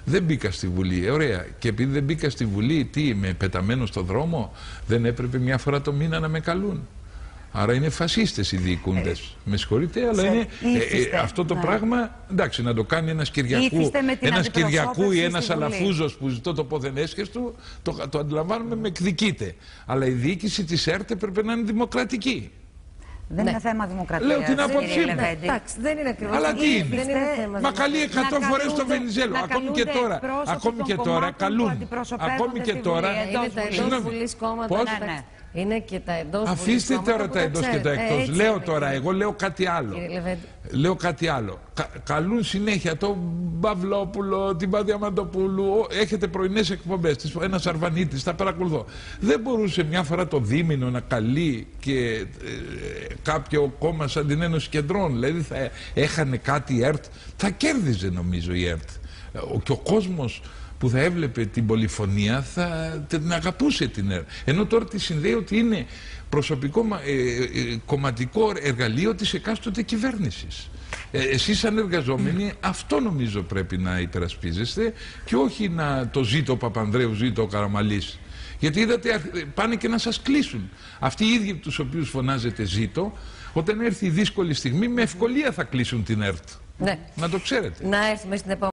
Δεν μπήκα στη Βουλή. Ωραία. Και επειδή δεν μπήκα στη Βουλή, τι είμαι πεταμένο στο δρόμο, δεν έπρεπε μια φορά το μήνα να με καλούν? Άρα είναι φασίστες οι διοικούντες. Με συγχωρείτε, αλλά είναι αυτό το πράγμα. Εντάξει, να το κάνει ένας Κυριακού ή ένας Αλαφούζος που ζητώ το πόθεν έσχεστο, το αντιλαμβάνομαι, με εκδικείται. Αλλά η διοίκηση της ΕΡΤ έπρεπε να είναι δημοκρατική. Δεν είναι θέμα δημοκρατίας. Λέω την άποψή μου. Εντάξει, δεν είναι ακριβώς. Αλλά τι είναι? Μα καλεί 100 φορές το Βενιζέλο. Ακόμη και τώρα καλούν. Ακόμη και τώρα. Είναι τα εντός Βουλής κόμματα. Είναι και τα εντός Βουλής. Αφήστε τώρα τα εντός και τα εκτός. Λέω τώρα, εγώ λέω κάτι άλλο. Λέω κάτι άλλο. Καλούν συνέχεια τον Παυλόπουλο, την Παδιαμαντοπούλου. Έχετε πρωινές εκπομπές. Ένας Αρβανίτης, τα παρακολουθώ. Δεν μπορούσε μια φορά το δίμηνο να καλεί και κάποιο κόμμα σαν την Ένωση Κεντρών? Δηλαδή θα έχανε κάτι η ΕΡΤ. Θα κέρδιζε νομίζω η ΕΡΤ. Και ο κόσμος που θα έβλεπε την πολυφωνία θα την αγαπούσε την ΕΡΤ. Ενώ τώρα τη συνδέει ότι είναι προσωπικό κομματικό εργαλείο της εκάστοτε κυβέρνησης. Εσείς σαν εργαζόμενοι αυτό νομίζω πρέπει να υπερασπίζεστε και όχι να το ζήτω ο Παπανδρέου, ζήτω ο Καραμαλής. Γιατί είδατε πάνε και να σας κλείσουν. Αυτοί οι ίδιοι τους οποίους φωνάζετε ζήτω, όταν έρθει η δύσκολη στιγμή με ευκολία θα κλείσουν την ΕΡΤ. Ναι. Να το ξέρετε. Να έρθουμε στην επόμενη.